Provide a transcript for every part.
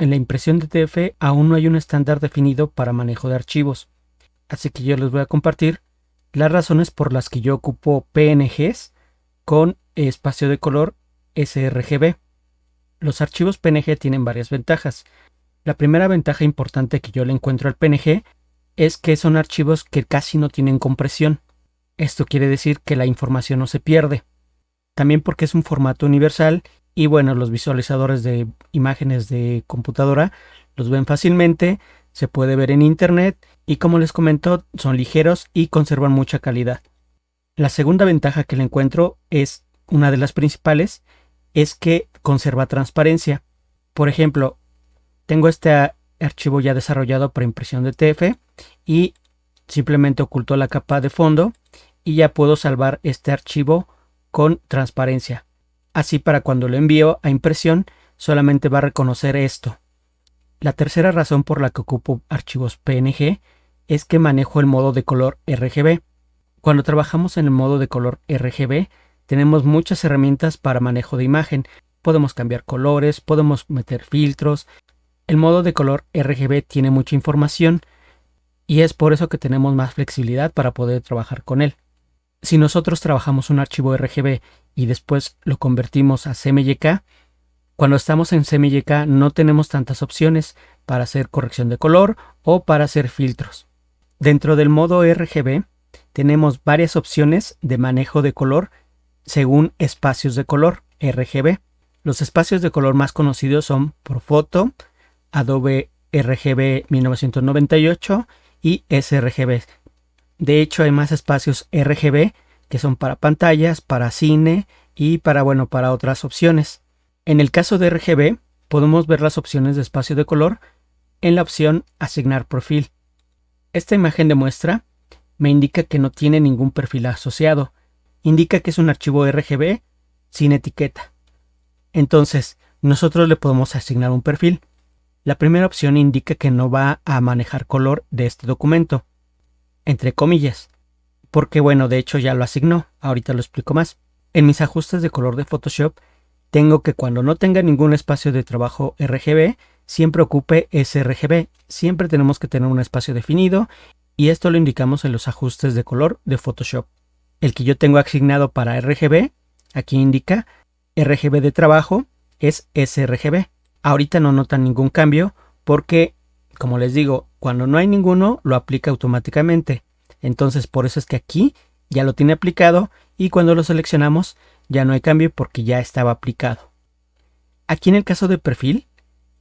en la impresión de TF aún no hay un estándar definido para manejo de archivos, así que yo les voy a compartir las razones por las que yo ocupo PNGs con espacio de color sRGB. Los archivos PNG tienen varias ventajas. La primera ventaja importante que yo le encuentro al PNG es que son archivos que casi no tienen compresión. Esto quiere decir que la información no se pierde. También porque es un formato universal y bueno, los visualizadores de imágenes de computadora los ven fácilmente, se puede ver en internet y como les comento son ligeros y conservan mucha calidad. La segunda ventaja que le encuentro es una de las principales, es que conserva transparencia. Por ejemplo, tengo este archivo ya desarrollado para impresión de TF y simplemente oculto la capa de fondo y ya puedo salvar este archivo con transparencia. Así para cuando lo envío a impresión solamente va a reconocer esto. La tercera razón por la que ocupo archivos PNG es que manejo el modo de color RGB. Cuando trabajamos en el modo de color RGB tenemos muchas herramientas para manejo de imagen. Podemos cambiar colores, podemos meter filtros. El modo de color RGB tiene mucha información y es por eso que tenemos más flexibilidad para poder trabajar con él. Si nosotros trabajamos un archivo RGB y después lo convertimos a CMYK, cuando estamos en CMYK no tenemos tantas opciones para hacer corrección de color o para hacer filtros. Dentro del modo RGB tenemos varias opciones de manejo de color según espacios de color RGB. Los espacios de color más conocidos son Profoto, Adobe RGB 1998 y sRGB. De hecho hay más espacios RGB que son para pantallas, para cine y para otras opciones. En el caso de RGB podemos ver las opciones de espacio de color en la opción asignar perfil. Esta imagen de muestra me indica que no tiene ningún perfil asociado. Indica que es un archivo RGB sin etiqueta. Entonces nosotros le podemos asignar un perfil. La primera opción indica que no va a manejar color de este documento, entre comillas, porque de hecho ya lo asignó, ahorita lo explico más. En mis ajustes de color de Photoshop tengo que cuando no tenga ningún espacio de trabajo RGB, siempre ocupe sRGB, siempre tenemos que tener un espacio definido y esto lo indicamos en los ajustes de color de Photoshop. El que yo tengo asignado para RGB, aquí indica RGB de trabajo es sRGB. Ahorita no notan ningún cambio porque, como les digo, cuando no hay ninguno lo aplica automáticamente. Entonces por eso es que aquí ya lo tiene aplicado y cuando lo seleccionamos ya no hay cambio porque ya estaba aplicado. Aquí en el caso de perfil,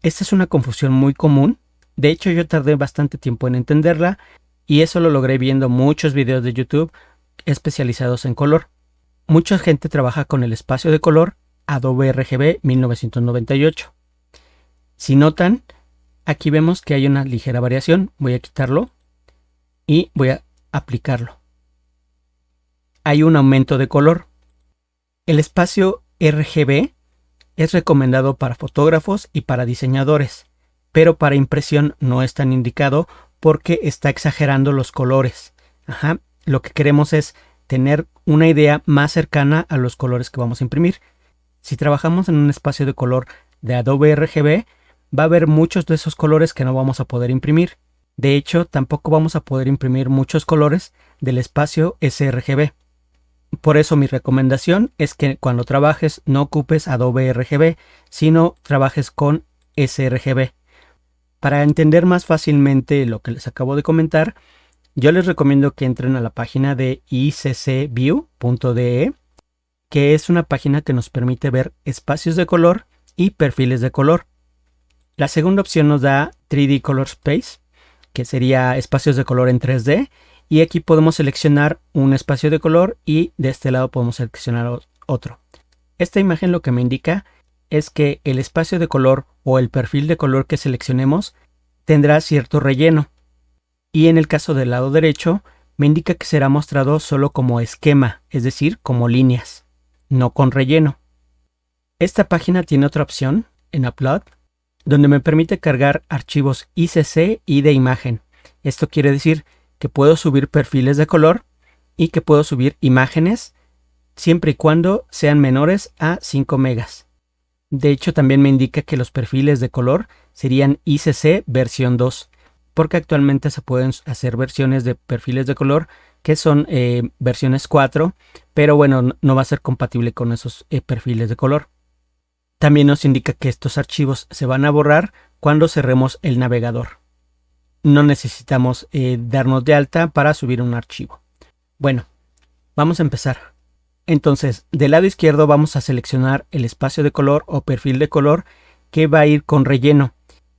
esta es una confusión muy común. De hecho yo tardé bastante tiempo en entenderla y eso lo logré viendo muchos videos de YouTube especializados en color. Mucha gente trabaja con el espacio de color Adobe RGB 1998. Si notan, aquí vemos que hay una ligera variación. Voy a quitarlo y voy a aplicarlo. Hay un aumento de color. El espacio RGB es recomendado para fotógrafos y para diseñadores, pero para impresión no es tan indicado porque está exagerando los colores. Lo que queremos es tener una idea más cercana a los colores que vamos a imprimir. Si trabajamos en un espacio de color de Adobe RGB, va a haber muchos de esos colores que no vamos a poder imprimir. De hecho, tampoco vamos a poder imprimir muchos colores del espacio sRGB. Por eso mi recomendación es que cuando trabajes no ocupes Adobe RGB, sino trabajes con sRGB. Para entender más fácilmente lo que les acabo de comentar, yo les recomiendo que entren a la página de iccview.de, que es una página que nos permite ver espacios de color y perfiles de color. La segunda opción nos da 3D Color Space, que sería espacios de color en 3D, y aquí podemos seleccionar un espacio de color y de este lado podemos seleccionar otro. Esta imagen lo que me indica es que el espacio de color o el perfil de color que seleccionemos tendrá cierto relleno. Y en el caso del lado derecho me indica que será mostrado solo como esquema, es decir, como líneas, no con relleno. Esta página tiene otra opción en Upload, donde me permite cargar archivos ICC y de imagen. Esto quiere decir que puedo subir perfiles de color y que puedo subir imágenes siempre y cuando sean menores a 5 megas. De hecho, también me indica que los perfiles de color serían ICC versión 2, porque actualmente se pueden hacer versiones de perfiles de color que son versiones 4, pero bueno, no va a ser compatible con esos perfiles de color. También nos indica que estos archivos se van a borrar cuando cerremos el navegador. No necesitamos darnos de alta para subir un archivo. Bueno, vamos a empezar. Entonces, del lado izquierdo vamos a seleccionar el espacio de color o perfil de color que va a ir con relleno.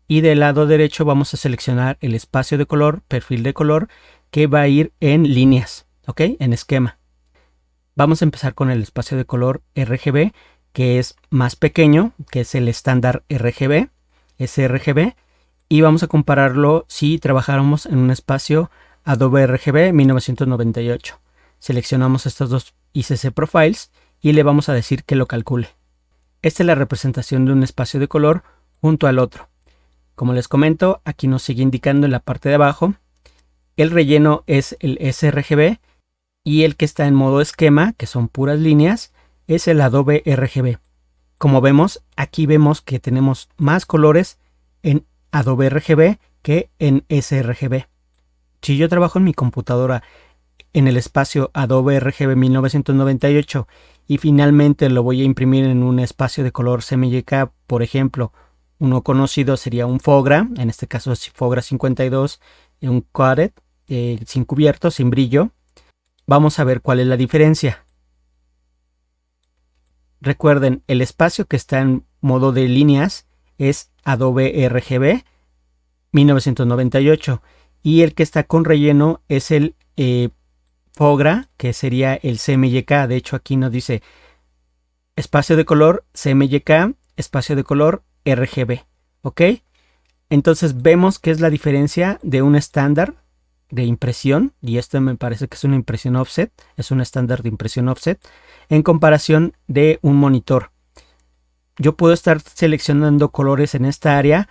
Y del lado derecho vamos a seleccionar el espacio de color, perfil de color, que va a ir en líneas, ¿ok? En esquema. Vamos a empezar con el espacio de color RGB, que es más pequeño, que es el estándar RGB, sRGB, y vamos a compararlo si trabajáramos en un espacio Adobe RGB 1998. Seleccionamos estos dos ICC Profiles y le vamos a decir que lo calcule. Esta es la representación de un espacio de color junto al otro. Como les comento, aquí nos sigue indicando en la parte de abajo. El relleno es el sRGB y el que está en modo esquema, que son puras líneas, es el Adobe RGB. Como vemos, aquí vemos que tenemos más colores en Adobe RGB que en sRGB. Si yo trabajo en mi computadora en el espacio Adobe RGB 1998 y finalmente lo voy a imprimir en un espacio de color CMYK, por ejemplo, uno conocido sería un Fogra, en este caso es Fogra 52, un Quaded, sin cubierto, sin brillo. Vamos a ver cuál es la diferencia. Recuerden, el espacio que está en modo de líneas es Adobe RGB 1998 y el que está con relleno es el Fogra, que sería el CMYK. De hecho, aquí nos dice espacio de color CMYK, espacio de color RGB. ¿Ok? Entonces vemos que es la diferencia de un estándar de impresión, y esto me parece que es una impresión offset, es un estándar de impresión offset, en comparación de un monitor. Yo puedo estar seleccionando colores en esta área,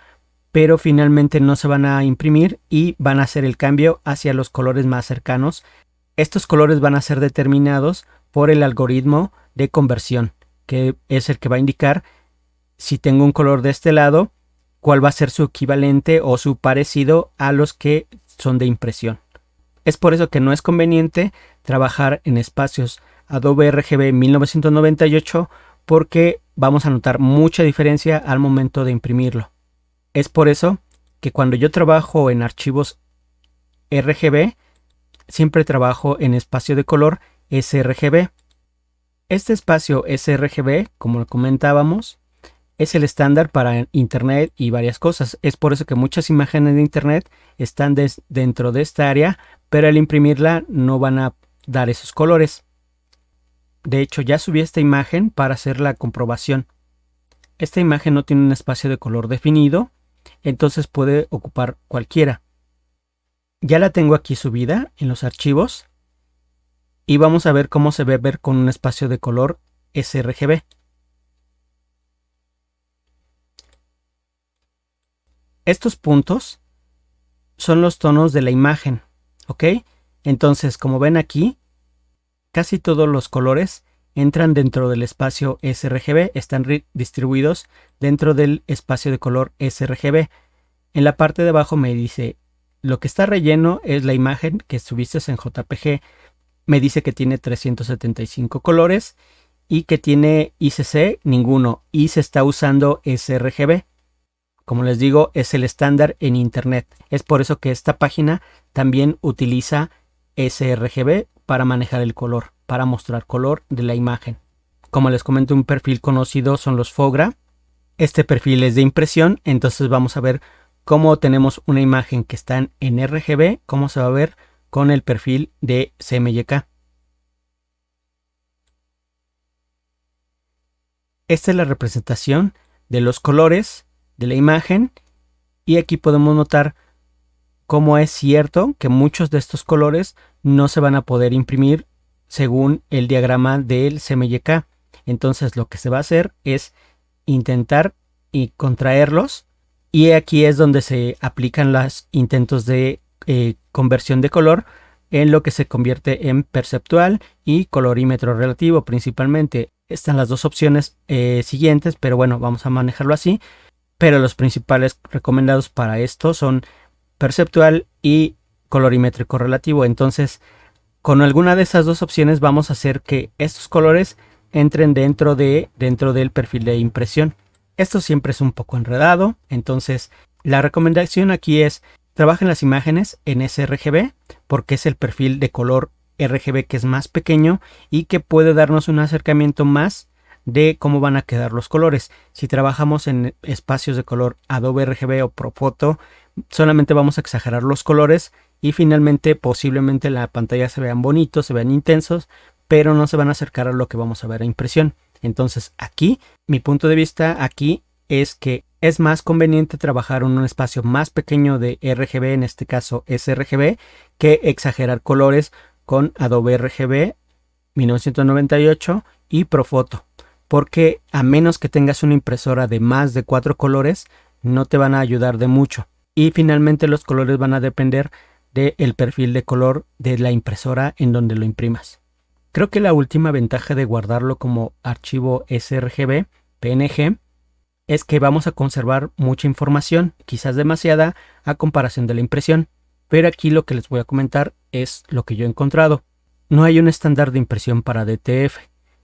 pero finalmente no se van a imprimir y van a hacer el cambio hacia los colores más cercanos. Estos colores van a ser determinados por el algoritmo de conversión, que es el que va a indicar si tengo un color de este lado, cuál va a ser su equivalente o su parecido a los que son de impresión. Es por eso que no es conveniente trabajar en espacios Adobe RGB 1998 porque vamos a notar mucha diferencia al momento de imprimirlo. Es por eso que cuando yo trabajo en archivos RGB, siempre trabajo en espacio de color sRGB. Este espacio sRGB, como lo comentábamos, es el estándar para internet y varias cosas. Es por eso que muchas imágenes de internet están dentro de esta área, pero al imprimirla no van a dar esos colores. De hecho, ya subí esta imagen para hacer la comprobación. Esta imagen no tiene un espacio de color definido, entonces puede ocupar cualquiera. Ya la tengo aquí subida en los archivos y vamos a ver cómo se ve ver con un espacio de color sRGB. Estos puntos son los tonos de la imagen, ¿ok? Entonces, como ven aquí, casi todos los colores entran dentro del espacio sRGB, están distribuidos dentro del espacio de color sRGB. En la parte de abajo me dice, lo que está relleno es la imagen que subiste en JPG. Me dice que tiene 375 colores y que tiene ICC ninguno y se está usando sRGB. Como les digo, es el estándar en internet. Es por eso que esta página también utiliza sRGB para manejar el color, para mostrar color de la imagen. Como les comento, un perfil conocido son los Fogra. Este perfil es de impresión, entonces vamos a ver cómo tenemos una imagen que está en RGB, cómo se va a ver con el perfil de CMYK. Esta es la representación de los colores de la imagen y aquí podemos notar cómo es cierto que muchos de estos colores no se van a poder imprimir según el diagrama del CMYK. Entonces lo que se va a hacer es intentar y contraerlos y aquí es donde se aplican los intentos de conversión de color en lo que se convierte en perceptual y colorímetro relativo principalmente. están las dos opciones siguientes, pero bueno, vamos a manejarlo así. Pero los principales recomendados para esto son perceptual y colorimétrico relativo. Entonces, con alguna de esas dos opciones vamos a hacer que estos colores entren dentro del perfil de impresión. Esto siempre es un poco enredado, entonces la recomendación aquí es trabajen las imágenes en sRGB porque es el perfil de color RGB que es más pequeño y que puede darnos un acercamiento más de cómo van a quedar los colores. Si trabajamos en espacios de color Adobe RGB o Profoto, solamente vamos a exagerar los colores y finalmente posiblemente la pantalla se vean bonitos, se vean intensos, pero no se van a acercar a lo que vamos a ver a impresión. Entonces aquí, mi punto de vista aquí es que es más conveniente trabajar en un espacio más pequeño de RGB, en este caso sRGB, que exagerar colores con Adobe RGB 1998 y Profoto. Porque a menos que tengas una impresora de más de 4 colores, no te van a ayudar de mucho. Y finalmente los colores van a depender del perfil de color de la impresora en donde lo imprimas. Creo que la última ventaja de guardarlo como archivo sRGB, PNG, es que vamos a conservar mucha información, quizás demasiada a comparación de la impresión. Pero aquí lo que les voy a comentar es lo que yo he encontrado. No hay un estándar de impresión para DTF.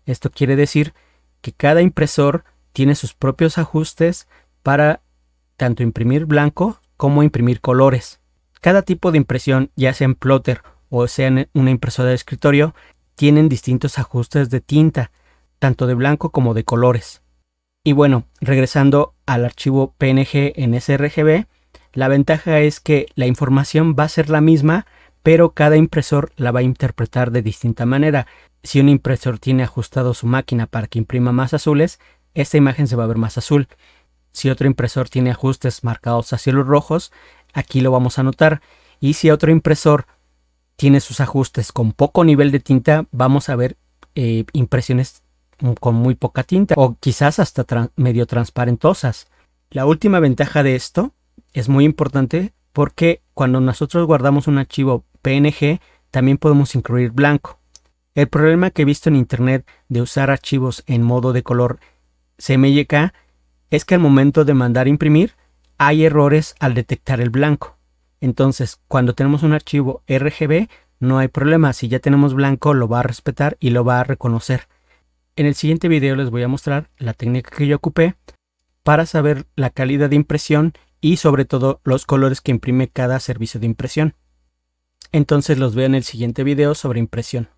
Esto quiere decir que cada impresor tiene sus propios ajustes para tanto imprimir blanco como imprimir colores. Cada tipo de impresión, ya sea en plotter o sea en una impresora de escritorio, tienen distintos ajustes de tinta, tanto de blanco como de colores. Y bueno, regresando al archivo PNG en sRGB, la ventaja es que la información va a ser la misma, pero cada impresor la va a interpretar de distinta manera. Si un impresor tiene ajustado su máquina para que imprima más azules, esta imagen se va a ver más azul. Si otro impresor tiene ajustes marcados a cielos rojos, aquí lo vamos a notar. Y si otro impresor tiene sus ajustes con poco nivel de tinta, vamos a ver impresiones con muy poca tinta o quizás hasta medio transparentosas. La última ventaja de esto es muy importante porque cuando nosotros guardamos un archivo PNG también podemos incluir blanco. El problema que he visto en internet de usar archivos en modo de color CMYK es que al momento de mandar a imprimir hay errores al detectar el blanco. Entonces, cuando tenemos un archivo RGB no hay problema. Si ya tenemos blanco lo va a respetar y lo va a reconocer. En el siguiente video les voy a mostrar la técnica que yo ocupé para saber la calidad de impresión y sobre todo los colores que imprime cada servicio de impresión. Entonces los veo en el siguiente video sobre impresión.